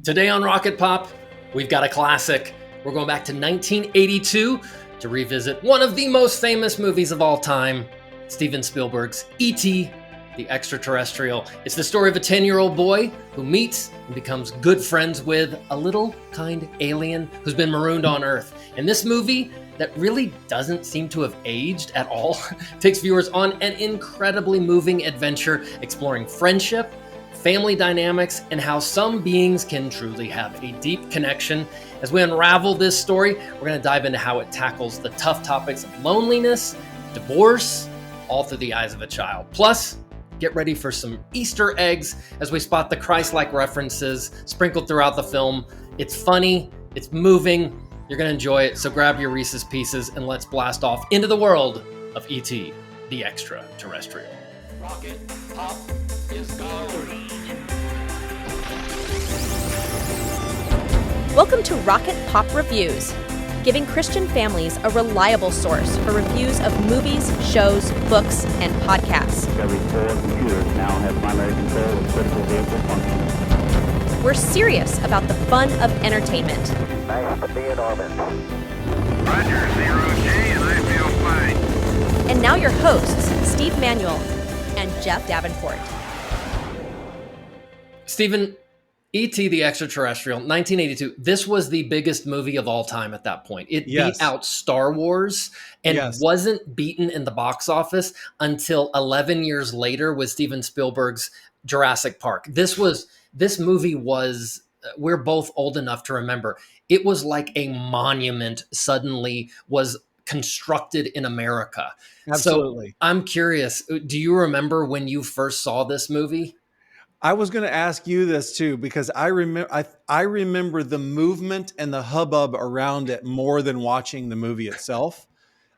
Today on Rocket Pop, we've got a classic. We're going back to 1982 to revisit one of the most famous movies of all time, Steven Spielberg's E.T., the Extra-Terrestrial. It's the story of a 10-year-old boy who meets and becomes good friends with a little kind alien who's been marooned on Earth. And this movie that really doesn't seem to have aged at all takes viewers on an incredibly moving adventure exploring friendship, family dynamics, and how some beings can truly have a deep connection. As we unravel this story, we're going to dive into how it tackles the tough topics of loneliness, divorce, all through the eyes of a child. Plus, get ready for some Easter eggs as we spot the Christ-like references sprinkled throughout the film. It's funny, it's moving, you're going to enjoy it, so grab your Reese's Pieces and let's blast off into the world of E.T., the Extra-Terrestrial. Rocket Pop is go. Welcome to Rocket Pop Reviews, giving Christian families a reliable source for reviews of movies, shows, books, and podcasts. Every 4 computers now have primary control of critical vehicle functions. We're serious about the fun of entertainment. Nice to be in orbit. Roger, 0J, and I feel fine. And now your hosts, Steve Manuel and Jeff Davenport. Steven, E.T. the Extra-Terrestrial, 1982. This was the biggest movie of all time at that point. It beat out Star Wars and wasn't beaten in the box office until 11 years later with Steven Spielberg's Jurassic Park. This movie was, we're both old enough to remember, it was like a monument suddenly was constructed in America. Absolutely. So I'm curious, do you remember when you first saw this movie? I was going to ask you this too, because I remember the movement and the hubbub around it more than watching the movie itself.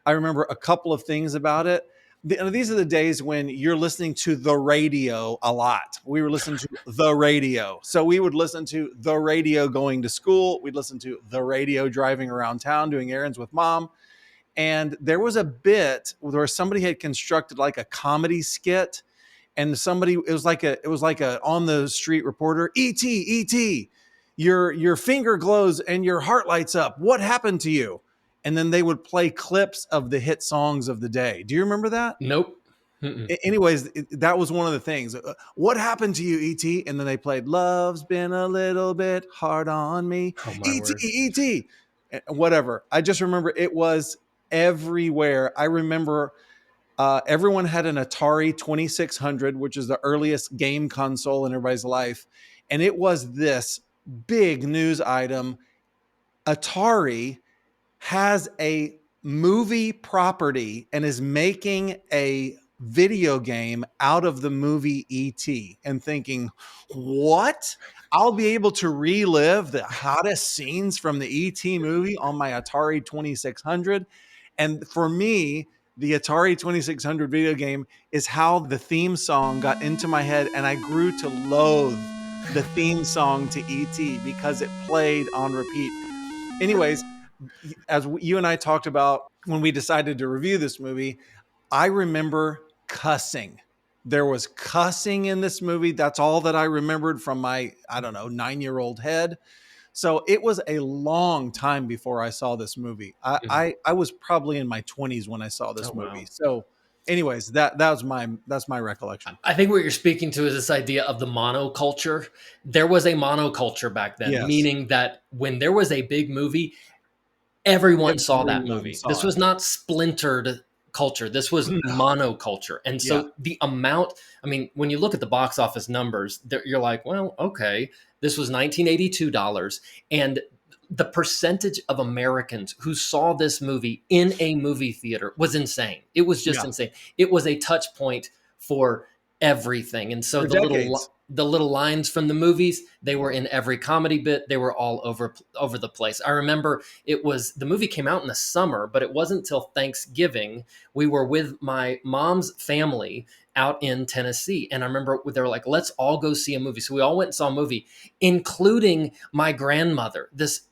I remember a couple of things about it. These are the days when you're listening to the radio a lot. We were listening to the radio. So we would listen to the radio going to school. We'd listen to the radio driving around town, doing errands with mom. And there was a bit where somebody had constructed like a comedy skit. And it was like a on the street reporter, E.T., your finger glows and your heart lights up. What happened to you? And then they would play clips of the hit songs of the day. Do you remember that? Nope. Anyways, that was one of the things. What happened to you, E.T.? And then they played "Love's Been a Little Bit Hard on Me." Oh, my word. E.T., whatever. I just remember it was everywhere. I remember. Everyone had an Atari 2600, which is the earliest game console in everybody's life. And it was this big news item. Atari has a movie property and is making a video game out of the movie E.T. and thinking, what? I'll be able to relive the hottest scenes from the E.T. movie on my Atari 2600. And for me, the Atari 2600 video game is how the theme song got into my head, and I grew to loathe the theme song to E.T. because it played on repeat. Anyways, as you and I talked about when we decided to review this movie, I remember cussing. There was cussing in this movie. That's all that I remembered from my, 9-year-old head. So it was a long time before I saw this movie. I was probably in my 20s when I saw this movie. Wow. So anyways, that's my recollection. I think what you're speaking to is this idea of the monoculture. There was a monoculture back then, meaning that when there was a big movie, everyone saw that movie. This was not splintered culture. This was monoculture. And so the amount, when you look at the box office numbers, you're like, well, okay, this was $1982. And the percentage of Americans who saw this movie in a movie theater was insane. It was just insane. It was a touch point for everything. And so the little lines from the movies, they were in every comedy bit. They were all over the place. I remember the movie came out in the summer, but it wasn't till Thanksgiving. We were with my mom's family out in Tennessee. And I remember they were like, let's all go see a movie. So we all went and saw a movie, including my grandmother, this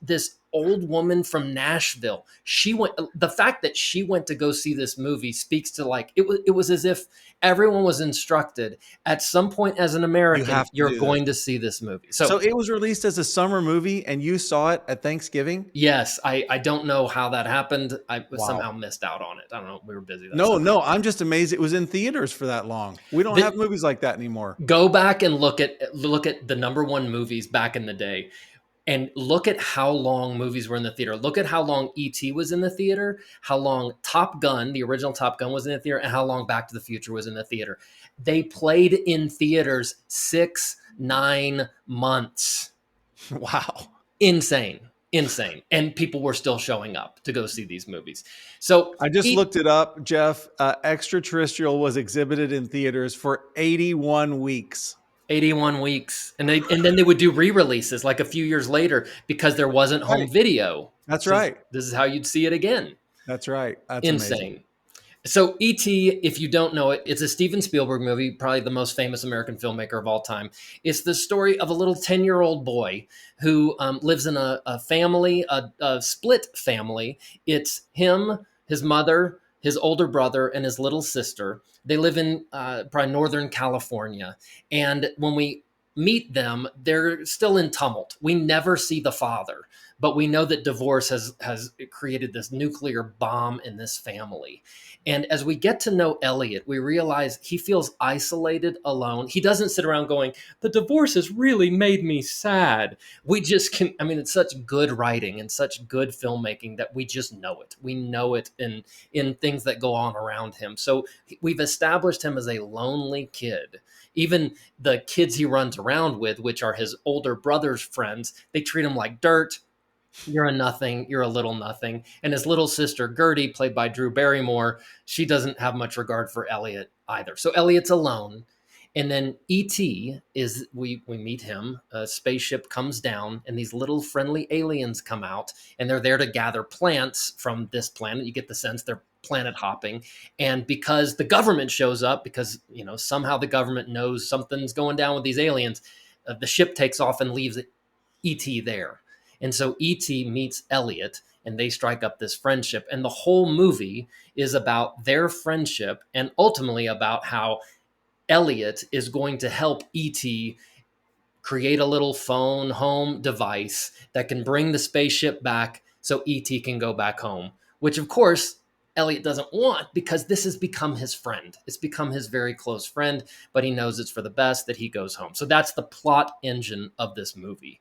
old woman from Nashville. She went. The fact that she went to go see this movie speaks to like it was as if everyone was instructed at some point as an You American, have to you're do this. going to see this movie. So it was released as a summer movie, and you saw it at Thanksgiving? Yes, I don't know how that happened. I Wow. somehow missed out on it. I don't know. We were busy. That No, summer. no, I'm just amazed it was in theaters for that long. We don't have movies like that anymore. Go back and look at the number one movies back in the day, and look at how long movies were in the theater. Look at how long E.T. was in the theater, how long Top Gun, the original Top Gun, was in the theater, and how long Back to the Future was in the theater. They played in theaters 6-9 months. Wow. Insane. And people were still showing up to go see these movies. So I just looked it up, Jeff. Extra-Terrestrial was exhibited in theaters for 81 weeks. 81 weeks. And then they would do re-releases like a few years later because there wasn't home video. That's So right. This is how you'd see it again. That's right. That's Insane. amazing. So E.T., if you don't know it, it's a Steven Spielberg movie, probably the most famous American filmmaker of all time. It's the story of a little 10-year-old boy who lives in a family, a split family. It's him, his mother, his older brother, and his little sister. They live in probably Northern California. And when we meet them, they're still in tumult. We never see the father, but we know that divorce has created this nuclear bomb in this family. And as we get to know Elliot, we realize he feels isolated, alone. He doesn't sit around going, the divorce has really made me sad. We just can, I mean, it's such good writing and such good filmmaking that we just know it. We know it in things that go on around him. So we've established him as a lonely kid. Even the kids he runs around with, which are his older brother's friends, they treat him like dirt. You're a nothing. You're a little nothing. And his little sister, Gertie, played by Drew Barrymore, she doesn't have much regard for Elliot either. So Elliot's alone. And then E.T. is, we meet him. A spaceship comes down, and these little friendly aliens come out, and they're there to gather plants from this planet. You get the sense they're planet hopping. And because the government shows up, because, you know, somehow the government knows something's going down with these aliens, the ship takes off and leaves E.T. there. And so E.T. meets Elliot, and they strike up this friendship. And the whole movie is about their friendship and ultimately about how Elliot is going to help E.T. create a little phone home device that can bring the spaceship back so E.T. can go back home, which, of course, Elliot doesn't want because this has become his friend. It's become his very close friend, but he knows it's for the best that he goes home. So that's the plot engine of this movie.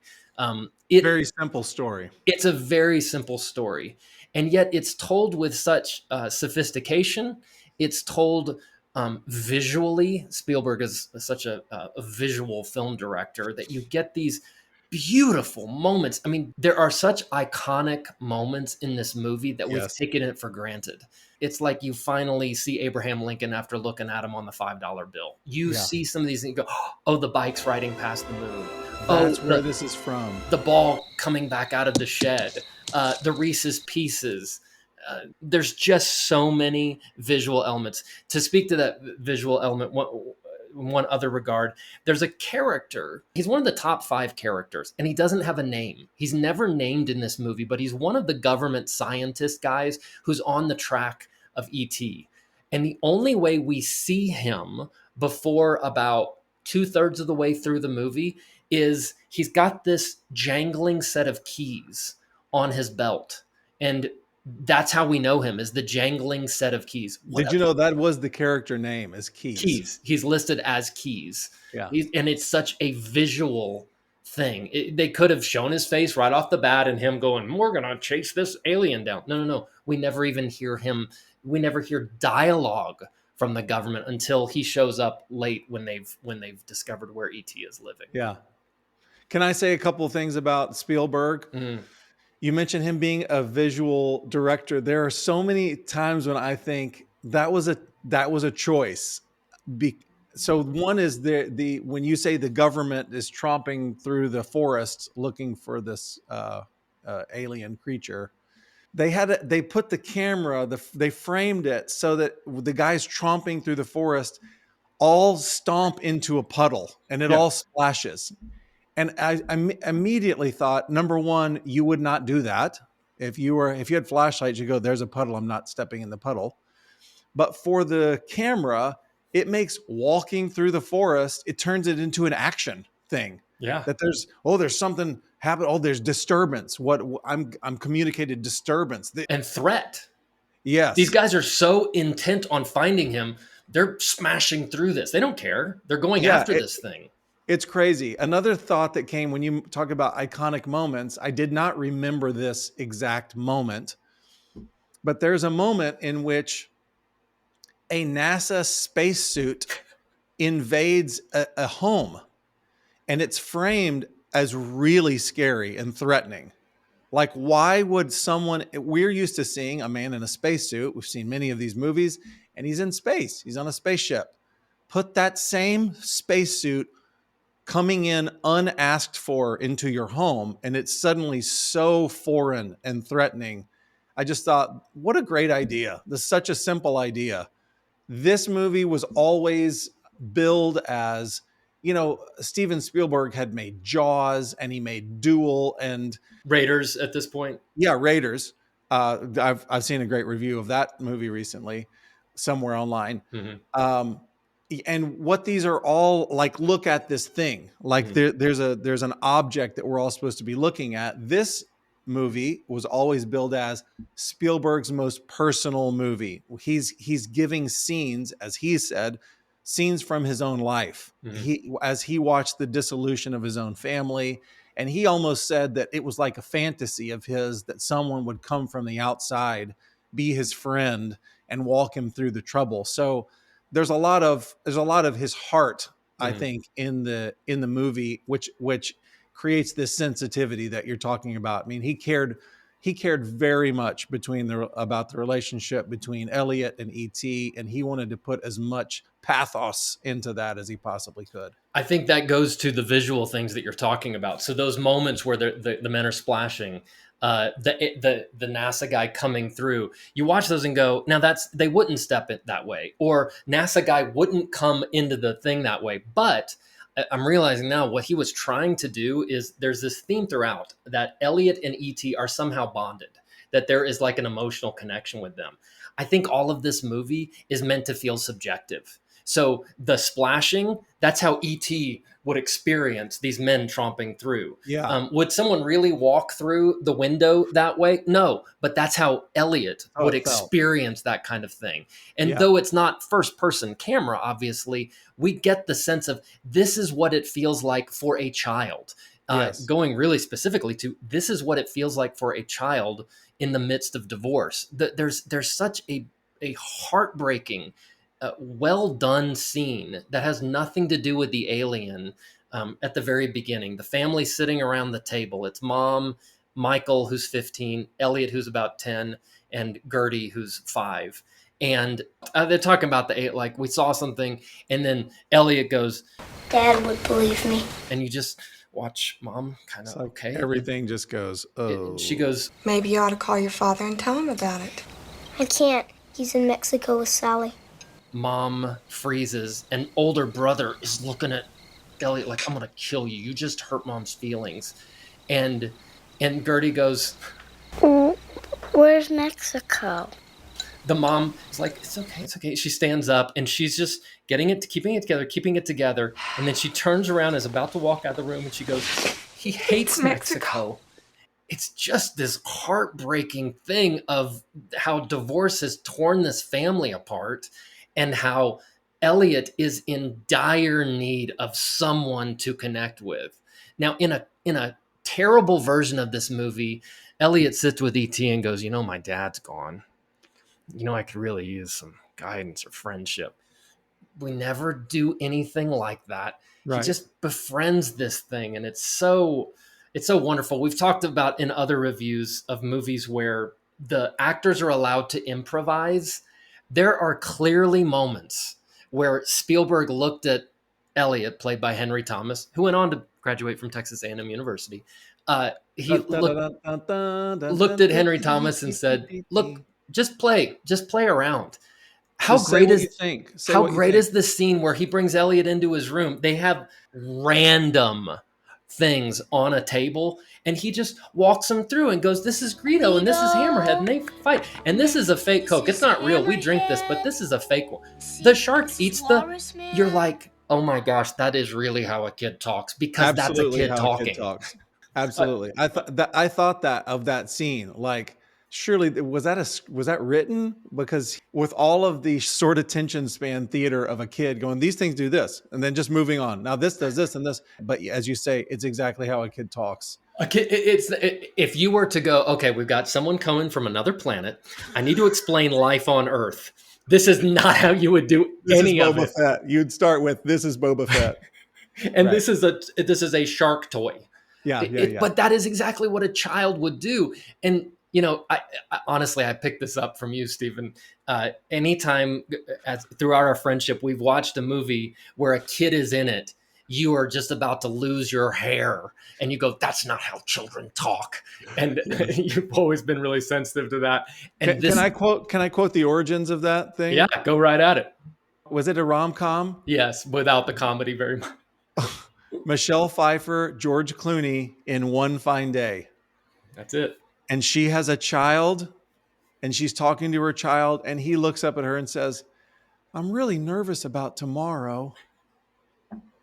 Very simple story. It's a very simple story, and yet it's told with such sophistication. It's told visually. Spielberg is such a visual film director that you get these beautiful moments. I mean, there are such iconic moments in this movie that we've taken it for granted. It's like you finally see Abraham Lincoln after looking at him on the $5 bill. You see some of these and you go, oh, the bike's riding past the moon. That's where this is from. The ball coming back out of the shed. The Reese's Pieces. There's just so many visual elements. To speak to that visual element, one other regard, there's a character. He's one of the top 5 characters, and he doesn't have a name. He's never named in this movie, but he's one of the government scientist guys who's on the track of E.T. And the only way we see him before about 2/3 of the way through the movie is he's got this jangling set of keys on his belt. And that's how we know him, is the jangling set of keys. Did you know that was the character name, is Keys? Keys. He's listed as Keys. Yeah. And it's such a visual thing. They could have shown his face right off the bat and him going, we're going to chase this alien down. No. We never even hear him. We never hear dialogue from the government until he shows up late when they've discovered where E.T. is living. Yeah. Can I say a couple of things about Spielberg? You mentioned him being a visual director. There are so many times when I think that was a choice. So one is the when you say the government is tromping through the forest looking for this alien creature, they put the camera, they framed it so that the guys tromping through the forest all stomp into a puddle and it all splashes. And I immediately thought, number one, you would not do that. If you had flashlights, you go, there's a puddle. I'm not stepping in the puddle. But for the camera, it makes walking through the forest, it turns it into an action thing. Yeah. That there's something happen. Oh, there's disturbance. What I'm communicated disturbance. And threat. Yes. These guys are so intent on finding him. They're smashing through this. They don't care. They're going after this thing. It's crazy. Another thought that came when you talk about iconic moments, I did not remember this exact moment, but there's a moment in which a NASA spacesuit invades a home, and it's framed as really scary and threatening. Like, why would someone, we're used to seeing a man in a spacesuit. We've seen many of these movies, and he's in space. He's on a spaceship. Put that same spacesuit coming in unasked for into your home, and it's suddenly so foreign and threatening. I just thought, what a great idea. This is such a simple idea. This movie was always billed as, Steven Spielberg had made Jaws, and he made Duel, and Raiders at this point. Yeah, Raiders. I've seen a great review of that movie recently somewhere online. Mm-hmm. And what these are all like, look at this thing. Like there's an object that we're all supposed to be looking at. This movie was always billed as Spielberg's most personal movie. He's giving scenes, as he said, scenes from his own life. Mm-hmm. As he watched the dissolution of his own family. And he almost said that it was like a fantasy of his that someone would come from the outside, be his friend, and walk him through the trouble. So there's a lot of his heart, I think, in the movie, which creates this sensitivity that you're talking about. I mean, he cared very much about the relationship between Elliot and E.T., and he wanted to put as much pathos into that as he possibly could. I think that goes to the visual things that you're talking about. So those moments where the men are splashing, the NASA guy coming through, you watch those and go, now they wouldn't step it that way, or NASA guy wouldn't come into the thing that way. But I'm realizing now what he was trying to do is there's this theme throughout that Elliot and E.T. are somehow bonded, that there is like an emotional connection with them. I think all of this movie is meant to feel subjective. So the splashing, that's how E.T. would experience these men tromping through. Yeah. Would someone really walk through the window that way? No, but that's how Elliot would experience that kind of thing. And though it's not first person camera, obviously, we get the sense of this is what it feels like for a child. Going really specifically to this is what it feels like for a child in the midst of divorce. There's such a heartbreaking, well done scene that has nothing to do with the alien. At the very beginning, the family sitting around the table. It's mom, Michael, who's 15, Elliot, who's about 10, and Gertie, who's 5. And they're talking about like we saw something, and then Elliot goes, Dad would believe me. And you just watch mom kind of, okay. Everything just goes, oh. She goes, maybe you ought to call your father and tell him about it. I can't. He's in Mexico with Sally. Mom freezes, and older brother is looking at Elliot like, I'm going to kill you. You just hurt mom's feelings. And Gertie goes, where's Mexico? The mom is like, it's okay. She stands up, and she's just keeping it together. And then she turns around, is about to walk out of the room, and she goes, he hates Mexico. It's just this heartbreaking thing of how divorce has torn this family apart, and how Elliot is in dire need of someone to connect with. Now, in a terrible version of this movie, Elliot sits with E.T. and goes, my dad's gone. I could really use some guidance or friendship. We never do anything like that. Right. He just befriends this thing, and it's so wonderful. We've talked about in other reviews of movies where the actors are allowed to improvise. There are clearly moments where Spielberg looked at Elliot, played by Henry Thomas, who went on to graduate from Texas A&M University. He looked at Henry Thomas and said, look, just play around. How great is the scene where he brings Elliot into his room? They have random things on a table, and he just walks them through and goes, "This is Greedo and this is Hammerhead, and they fight. And this is a fake Coke. It's not real. We drink this, but this is a fake one." The shark eats you're like, "Oh my gosh, that is really how a kid talks," because that's a Absolutely kid how a kid talking. talks. Absolutely. I thought that of that scene, like, surely was that written? Because with all of the sort of attention span theater of a kid going, these things do this, and then just moving on. Now this does this and this. But as you say, it's exactly how a kid talks. A kid, if you were to go, okay, we've got someone coming from another planet. I need to explain life on Earth. This is not how you would do any of it. Fett. You'd start with, "This is Boba Fett." And Right. this is a shark toy. Yeah, But that is exactly what a child would do. And I honestly, I picked this up from you, Stephen. Anytime throughout our friendship, we've watched a movie where a kid is in it, you are just about to lose your hair, and you go, "That's not how children talk." And you've always been really sensitive to that. And Can I quote the origins of that thing? Yeah, go right at it. Was it a rom-com? Yes, without the comedy very much. Michelle Pfeiffer, George Clooney in One Fine Day. That's it. And she has a child, and she's talking to her child, and he looks up at her and says, "I'm really nervous about tomorrow."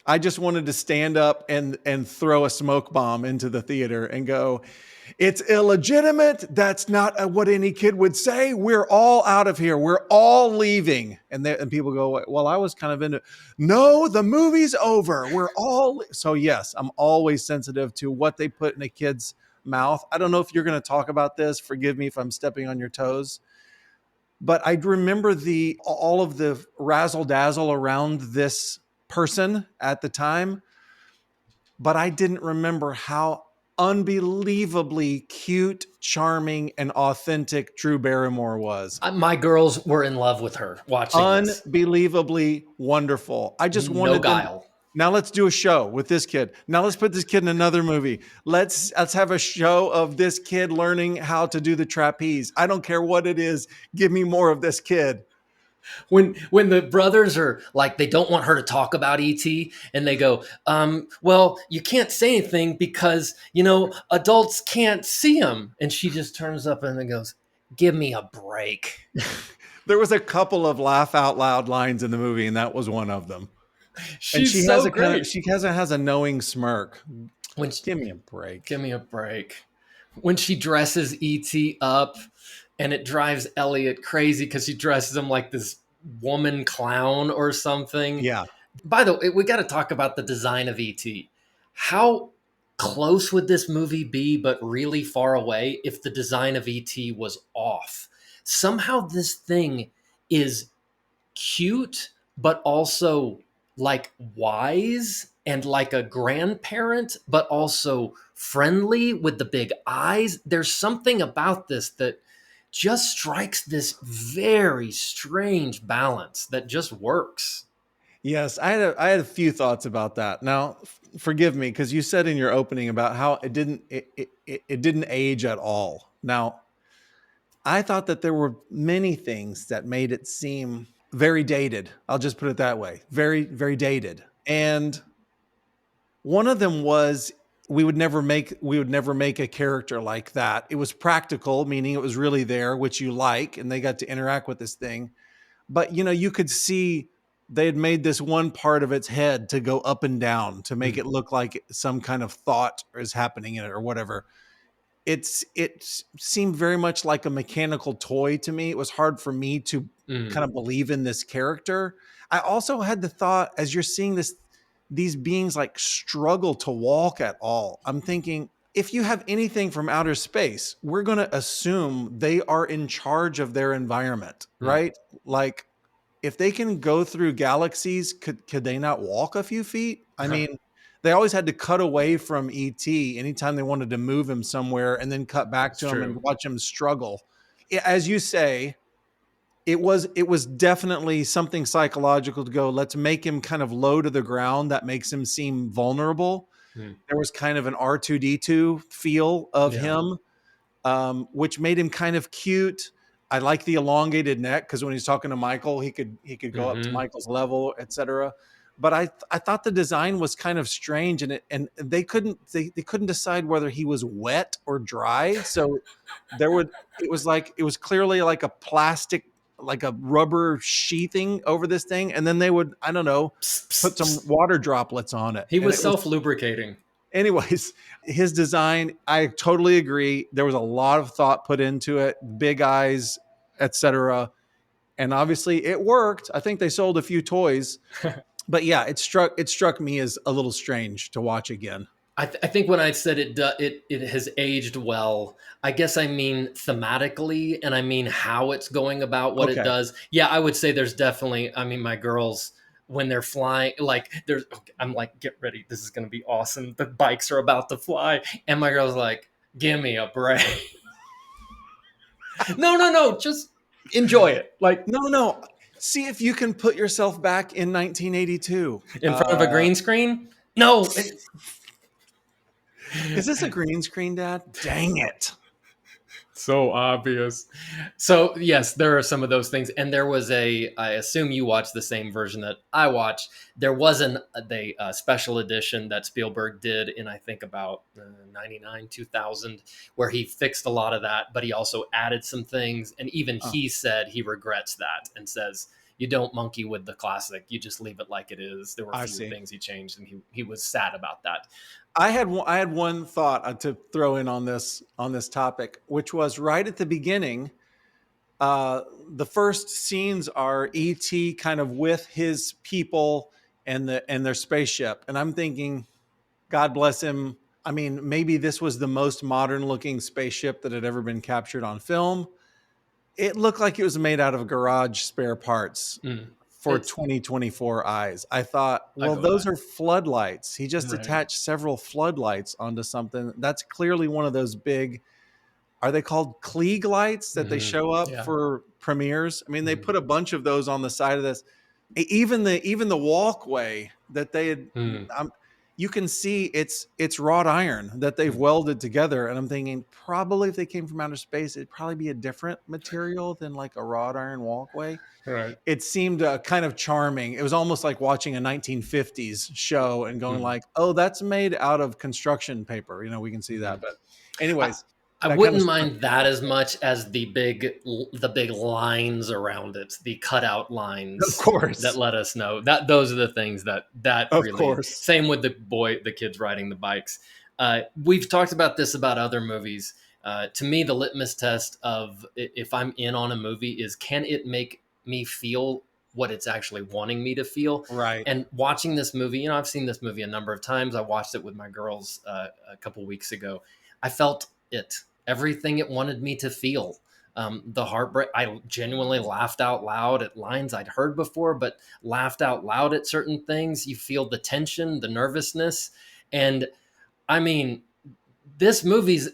I just wanted to stand up and throw a smoke bomb into the theater and go, "It's illegitimate. That's not what any kid would say. We're all out of here. We're all leaving." And people go, "Well, I was kind of into." No, the movie's over. We're all. So yes, I'm always sensitive to what they put in a kid's mouth. I don't know if you're going to talk about this. Forgive me if I'm stepping on your toes. But I remember all of the razzle dazzle around this person at the time, but I didn't remember how unbelievably cute, charming, and authentic Drew Barrymore was. My girls were in love with her watching this. Unbelievably wonderful. I just wanted No guile. Now let's do a show with this kid. Now let's put this kid in another movie. Let's have a show of this kid learning how to do the trapeze. I don't care what it is. Give me more of this kid. When the brothers are like, they don't want her to talk about ET, and they go, "Well, you can't say anything because adults can't see him," and she just turns up and then goes, "Give me a break." There was a couple of laugh out loud lines in the movie, and that was one of them. She's she so has great. She has a knowing smirk. Give me a break. Give me a break. When she dresses ET up, and it drives Elliot crazy because she dresses him like this woman clown or something. Yeah. By the way, we got to talk about the design of ET. How close would this movie be, but really far away, if the design of ET was off? Somehow this thing is cute, but also like wise and like a grandparent, but also friendly with the big eyes. There's something about this that just strikes this very strange balance that just works. Yes, I had a few thoughts about that. Now, forgive me, because you said in your opening about how it didn't age at all. Now, I thought that there were many things that made it seem very dated. I'll just put it that way. Very, very dated. And one of them was we would never make a character like that. It was practical, meaning it was really there, which you like, and they got to interact with this thing. But you could see they had made this one part of its head to go up and down to make it look like some kind of thought is happening in it or whatever. It seemed very much like a mechanical toy to me. It was hard for me to kind of believe in this character. I also had the thought, as you're seeing these beings like struggle to walk at all, I'm thinking, if you have anything from outer space, we're going to assume they are in charge of their environment, right? Like, if they can go through galaxies, could they not walk a few feet? I mean, they always had to cut away from ET anytime they wanted to move him somewhere, and then cut back to him and watch him struggle. As you say, it was definitely something psychological to go, let's make him kind of low to the ground. That makes him seem vulnerable. There was kind of an R2-D2 feel of him, which made him kind of cute. I like the elongated neck because when he's talking to Michael, he could go up to Michael's level, etc. but I thought the design was kind of strange, and they couldn't decide whether he was wet or dry. So it was clearly like a plastic, like a rubber sheathing over this thing, and then they would, I don't know, put some water droplets on it. He And was it was, self-lubricating. anyways, his design, I totally agree. There was a lot of thought put into it, big eyes, etc. And obviously it worked. I think they sold a few toys. But yeah, it struck me as a little strange to watch again. I think when I said it has aged well, I guess I mean thematically, and I mean how it's going about what it Okay. does. Yeah, I would say there's definitely. I mean, my girls when they're flying, like there's. Okay, I'm like, get ready, this is going to be awesome. The bikes are about to fly, and my girl's like, give me a break. No, just enjoy it. Like No. See if you can put yourself back in 1982 in front of a green screen. No. Is this a green screen, Dad? Dang it. So obvious. So yes, there are some of those things, and there was I assume you watched the same version that I watched. There was a special edition that Spielberg did in, I think, about 99, 2000, where he fixed a lot of that, but he also added some things, and even he said he regrets that and says, you don't monkey with the classic, you just leave it like it is. There were a few things he changed, and he was sad about that. I had one thought to throw in on this topic, which was right at the beginning. The first scenes are E.T. kind of with his people and their spaceship, and I'm thinking, God bless him. I mean, maybe this was the most modern looking spaceship that had ever been captured on film. It looked like it was made out of garage spare parts. For 2024 eyes. I thought, well, those are floodlights. He just attached several floodlights onto something. That's clearly one of those big, are they called Klieg lights that they show up for premieres? I mean, they put a bunch of those on the side of this. Even the walkway that they had, you can see it's wrought iron that they've welded together. And I'm thinking, probably if they came from outer space, it'd probably be a different material than like a wrought iron walkway. Right. It seemed kind of charming. It was almost like watching a 1950s show and going like, oh, that's made out of construction paper. You know, we can see that. But anyways, I wouldn't mind that as much as the big lines around it, the cutout lines, of course, that let us know that those are the things that of really. Course. Same with the kids riding the bikes. We've talked about this about other movies. To me, the litmus test of if I'm in on a movie is, can it make me feel what it's actually wanting me to feel? Right. And watching this movie, you know, I've seen this movie a number of times. I watched it with my girls a couple weeks ago. I felt everything it wanted me to feel. The heartbreak, I genuinely laughed out loud at lines I'd heard before, but laughed out loud at certain things. You feel the tension, the nervousness. And I mean, this movie's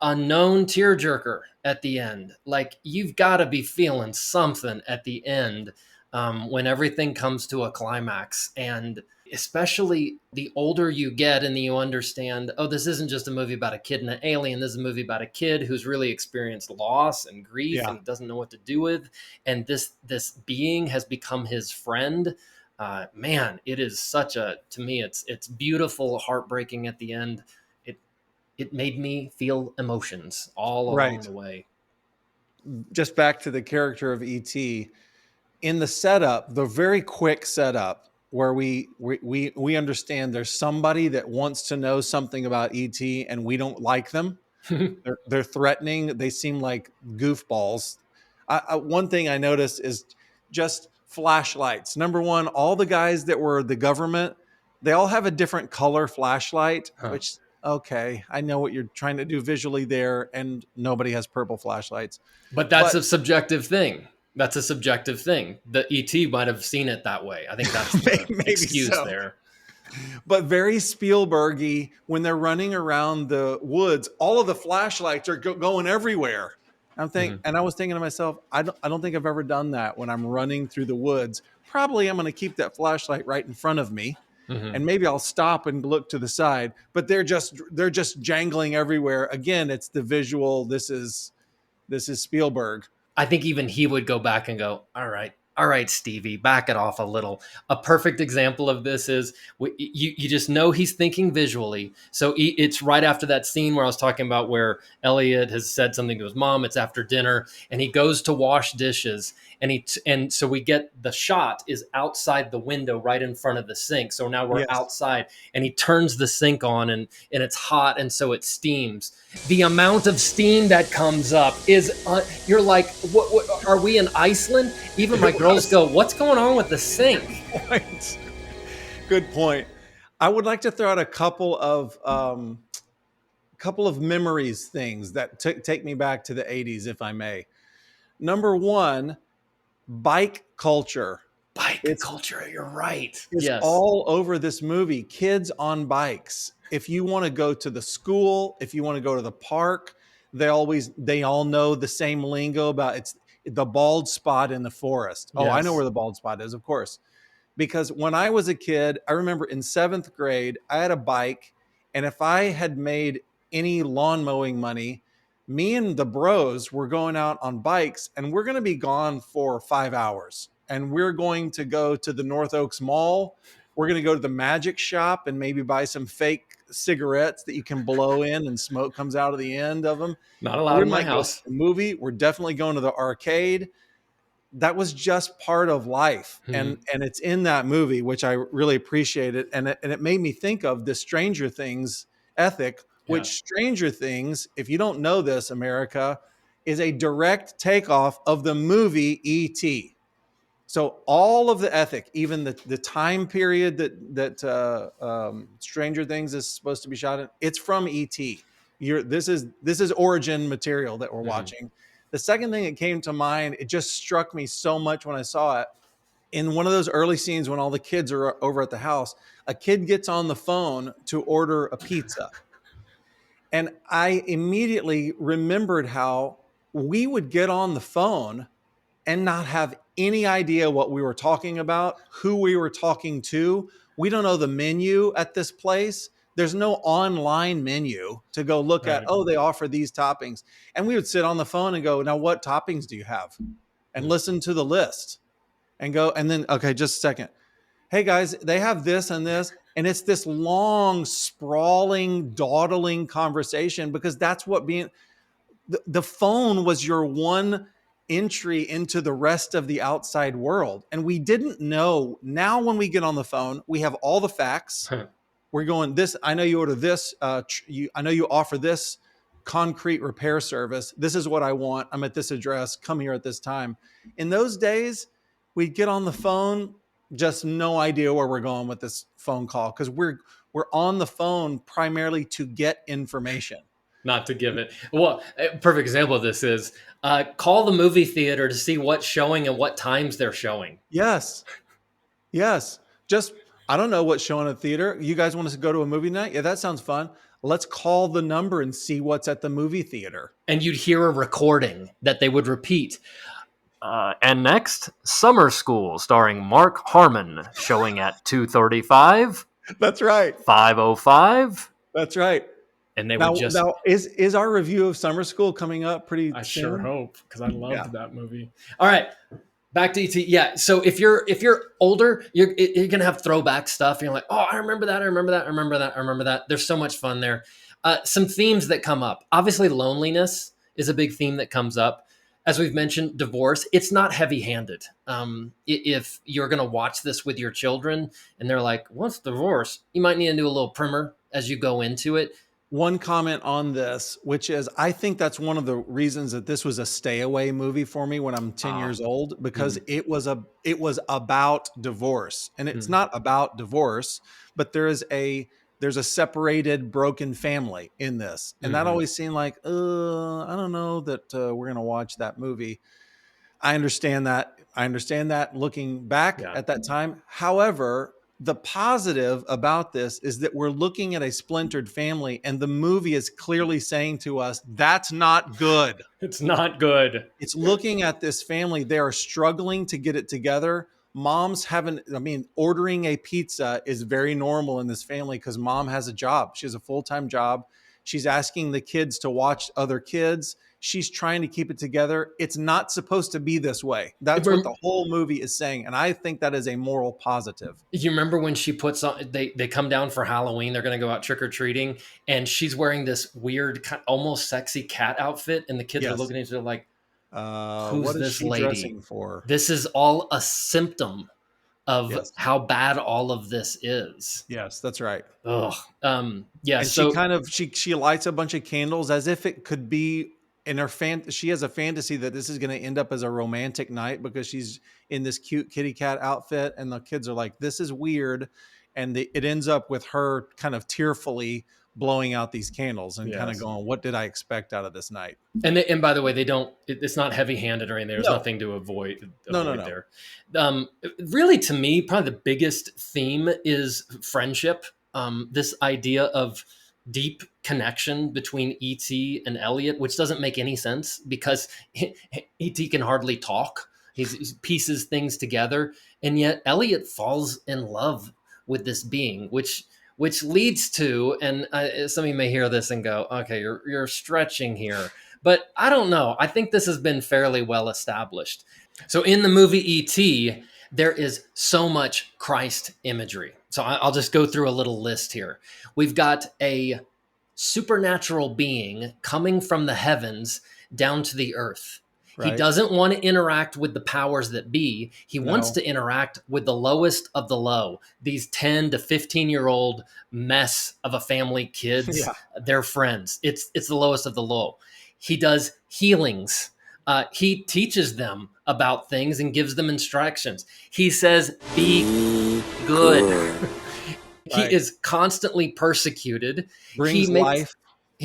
a known tearjerker at the end. Like, you've got to be feeling something at the end when everything comes to a climax. And especially the older you get and you understand, oh, this isn't just a movie about a kid and an alien. This is a movie about a kid who's really experienced loss and grief and doesn't know what to do with. And this being has become his friend. Man, it is to me, it's beautiful, heartbreaking at the end. It made me feel emotions all along the way. Just back to the character of E.T. in the setup, the very quick setup, where we understand there's somebody that wants to know something about ET and we don't like them. They're threatening. They seem like goofballs. One thing I noticed is just flashlights. Number one, all the guys that were the government, they all have a different color flashlight, which, okay, I know what you're trying to do visually there, and nobody has purple flashlights. But that's a subjective thing. That's a subjective thing. The ET might have seen it that way. I think that's the excuse there. But very Spielberg-y, when they're running around the woods, all of the flashlights are going everywhere. And I was thinking to myself, I don't think I've ever done that when I'm running through the woods. Probably I'm going to keep that flashlight right in front of me, and maybe I'll stop and look to the side. But they're just jangling everywhere. Again, it's the visual. This is Spielberg. I think even he would go back and go, all right, all right, Stevie, back it off a little. A perfect example of this is you just know he's thinking visually. So it's right after that scene where I was talking about where Elliot has said something to his mom. It's after dinner, and he goes to wash dishes, and so we get the shot is outside the window, right in front of the sink. So now we're Yes. outside, and he turns the sink on, and it's hot, and so it steams. The amount of steam that comes up is you're like, what are we in Iceland? Even my girls go, what's going on with the sink? Point. Good point. I would like to throw out a couple of memories things that take me back to the 80s, if I may. Number one, bike culture. Bike culture, you're right. It's Yes. all over this movie. Kids on bikes. If you want to go to the school, if you want to go to the park, they all know the same lingo about it's the bald spot in the forest. Oh, I know Yes. where the bald spot is, of course. Because when I was a kid, I remember in 7th grade, I had a bike, and if I had made any lawn mowing money, me and the bros were going out on bikes, and we're going to be gone for 5 hours. And we're going to go to the North Oaks Mall. We're going to go to the magic shop and maybe buy some fake cigarettes that you can blow in and smoke comes out of the end of them. Not allowed We in my might go house. to the movie. We're definitely going to the arcade. That was just part of life. And it's in that movie, which I really appreciated. And it made me think of the Stranger Things ethic, which Stranger Things, if you don't know this, America, is a direct takeoff of the movie E.T. So all of the ethic, even the time period that Stranger Things is supposed to be shot in, it's from E.T. This is origin material that we're watching. The second thing that came to mind, it just struck me so much when I saw it. In one of those early scenes when all the kids are over at the house, a kid gets on the phone to order a pizza. And I immediately remembered how we would get on the phone and not have any idea what we were talking about, who we were talking to. We don't know the menu at this place. There's no online menu to go look at, oh, they offer these toppings. And we would sit on the phone and go, now what toppings do you have? And listen to the list and go, and then, okay, just a second. Hey guys, they have this and this. And it's this long, sprawling, dawdling conversation because that's what the phone was your one entry into the rest of the outside world. And we didn't know. Now, when we get on the phone, we have all the facts. We're going this. I know you order this. I know you offer this concrete repair service. This is what I want. I'm at this address. Come here at this time. In those days, we'd get on the phone, just no idea where we're going with this phone call because we're on the phone primarily to get information. Not to give it. Well, a perfect example of this is call the movie theater to see what's showing and what times they're showing. Yes. Just, I don't know what's showing at theater. You guys want us to go to a movie night? Yeah, that sounds fun. Let's call the number and see what's at the movie theater. And you'd hear a recording that they would repeat. And next, Summer School, starring Mark Harmon, showing at 2:35. That's right. 5:05. That's right. And they would just. Now, is our review of Summer School coming up pretty soon? I sure hope, because I loved that movie. All right. Back to E.T. Yeah. So if you're older, you're gonna have throwback stuff. You're like, oh, I remember that. There's so much fun there. Some themes that come up. Obviously, loneliness is a big theme that comes up. As we've mentioned, divorce. It's not heavy-handed. If you're gonna watch this with your children and they're like, "What's divorce?" You might need to do a little primer as you go into it. One comment on this, which is I think that's one of the reasons that this was a stay away movie for me when I'm 10 years old, because it was about divorce. And it's not about divorce, but there's a separated, broken family in this. And that always seemed like, I don't know that we're going to watch that movie. I understand that looking back at that time. However, the positive about this is that we're looking at a splintered family, and the movie is clearly saying to us, that's not good. It's not good. It's looking at this family. They are struggling to get it together. Ordering a pizza is very normal in this family because mom has a job. She has a full-time job. She's asking the kids to watch other kids. She's trying to keep it together. It's not supposed to be this way. That's what the whole movie is saying. And I think that is a moral positive. You remember when she puts on, they come down for Halloween, they're going to go out trick-or-treating, and she's wearing this weird, almost sexy cat outfit, and the kids are looking at each other like, who's what is this she lady? dressing for? This is all a symptom of how bad all of this is. Yes, that's right. Ugh. Yeah. And So she kind of she lights a bunch of candles as if it could be in her she has a fantasy that this is going to end up as a romantic night because she's in this cute kitty cat outfit, and the kids are like, this is weird, and it ends up with her kind of tearfully blowing out these candles and kind of going, what did I expect out of this night? And by the way, it's not heavy-handed or anything. There's nothing to avoid no. there. Really, to me, probably the biggest theme is friendship. This idea of deep connection between E.T. and Elliot, which doesn't make any sense because E.T. can hardly talk. He pieces things together, and yet Elliot falls in love with this being, which leads to, and some of you may hear this and go, okay, you're stretching here. But I don't know. I think this has been fairly well established. So in the movie E.T., there is so much Christ imagery. So I'll just go through a little list here. We've got a supernatural being coming from the heavens down to the earth. Right. He doesn't want to interact with the powers that be. He wants to interact with the lowest of the low. These 10 to 15-year-old mess of a family, kids, their friends. It's the lowest of the low. He does healings. He teaches them about things and gives them instructions. He says, be good. He is constantly persecuted. He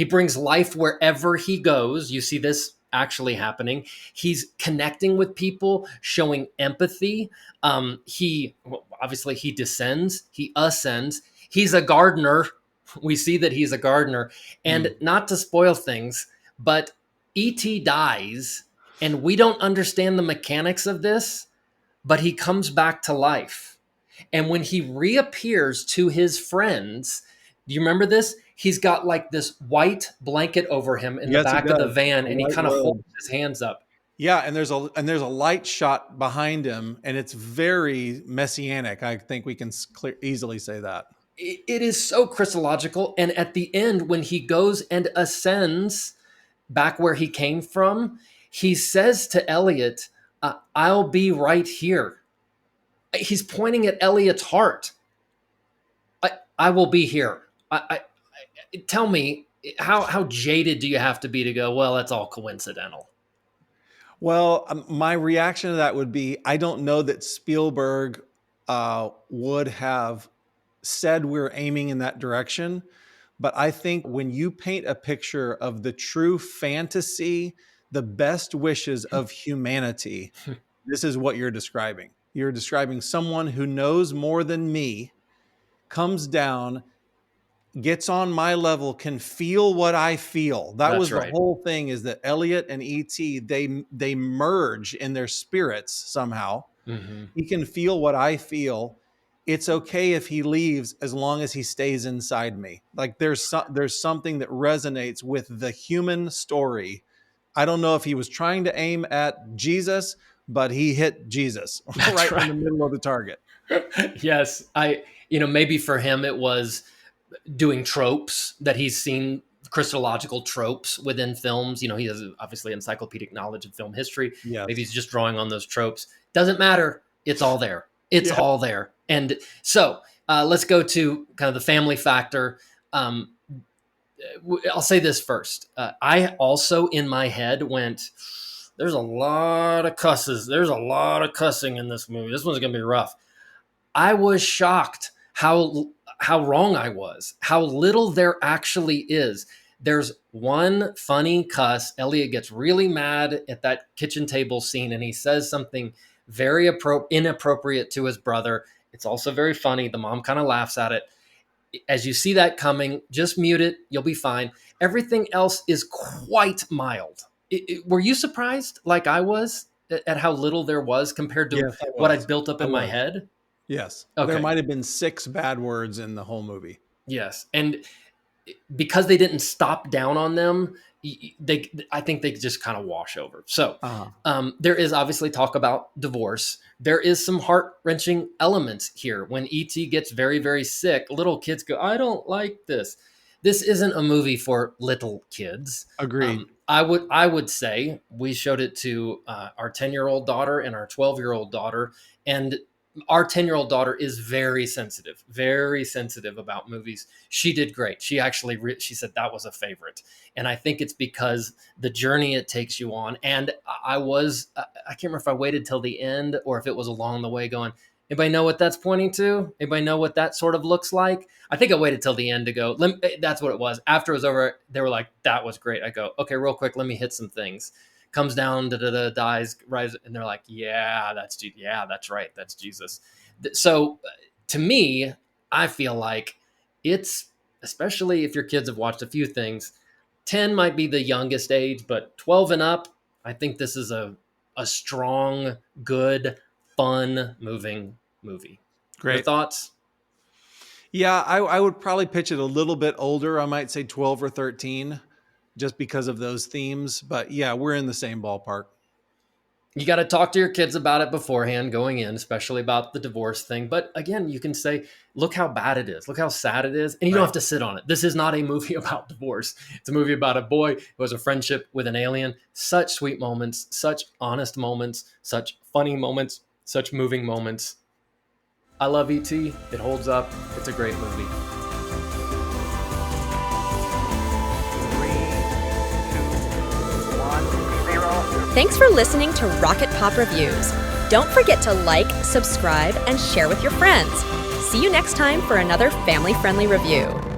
brings life wherever he goes. You see this actually happening. He's connecting with people, showing empathy. He descends, he ascends. He's a gardener. We see that he's a gardener. And not to spoil things, but E.T. dies, and we don't understand the mechanics of this, but he comes back to life. And when he reappears to his friends, do you remember this? He's got like this white blanket over him in the back of the van, and he kind of holds his hands up. Yeah, and there's a light shot behind him, and it's very messianic. I think we can easily say that. It is so Christological. And at the end, when he goes and ascends back where he came from, he says to Elliot, I'll be right here. He's pointing at Elliot's heart. I will be here. Tell me, how jaded do you have to be to go, well, that's all coincidental? Well, my reaction to that would be, I don't know that Spielberg would have said we're aiming in that direction. But I think when you paint a picture of the true fantasy, the best wishes of humanity, this is what you're describing. You're describing someone who knows more than me, comes down, gets on my level, can feel what I feel. That's was the whole thing, is that Elliot and E.T., they merge in their spirits somehow. Mm-hmm. He can feel what I feel. It's okay if he leaves as long as he stays inside me. Like there's something that resonates with the human story. I don't know if he was trying to aim at Jesus, but he hit Jesus right in the middle of the target. Yes. Maybe for him it was doing tropes that he's seen, Christological tropes within films. He has obviously encyclopedic knowledge of film history. Yes. Maybe he's just drawing on those tropes. Doesn't matter. It's all there. It's all there. And so let's go to kind of the family factor. I'll say this first. I also, in my head, went, there's a lot of cusses. There's a lot of cussing in this movie. This one's going to be rough. I was shocked how wrong I was, how little there actually is. There's one funny cuss. Elliot gets really mad at that kitchen table scene, and he says something very inappropriate to his brother. It's also very funny. The mom kind of laughs at it. As you see that coming, just mute it. You'll be fine. Everything else is quite mild. Were you surprised, like I was, at how little there was compared to what I'd built up in my head? Yes. Okay. There might have been 6 bad words in the whole movie. Yes. And because they didn't stop down on them, I think they just kind of wash over. So there is obviously talk about divorce. There is some heart-wrenching elements here. When E.T. gets very, very sick, little kids go, I don't like this. This isn't a movie for little kids. Agreed. I would say we showed it to our 10-year-old daughter and our 12-year-old daughter, and our 10-year-old daughter is very sensitive about movies. She did great. She actually, she said that was a favorite. And I think it's because the journey it takes you on. And I can't remember if I waited till the end or if it was along the way going, anybody know what that's pointing to? Anybody know what that sort of looks like? I think I waited till the end to go, that's what it was. After it was over, they were like, that was great. I go, okay, real quick, let me hit some things. Comes down, dies, rises, and they're like, yeah, that's right, that's Jesus. So to me, I feel like it's, especially if your kids have watched a few things, 10 might be the youngest age, but 12 and up, I think this is a strong, good, fun, moving movie. Great. Your thoughts? Yeah, I would probably pitch it a little bit older. I might say 12 or 13. Just because of those themes. But yeah, we're in the same ballpark. You got to talk to your kids about it beforehand going in, especially about the divorce thing. But again, you can say, look how bad it is. Look how sad it is. And you don't have to sit on it. This is not a movie about divorce. It's a movie about a boy who has a friendship with an alien. Such sweet moments, such honest moments, such funny moments, such moving moments. I love E.T. It holds up. It's a great movie. Thanks for listening to Rocket Pop Reviews. Don't forget to like, subscribe, and share with your friends. See you next time for another family-friendly review.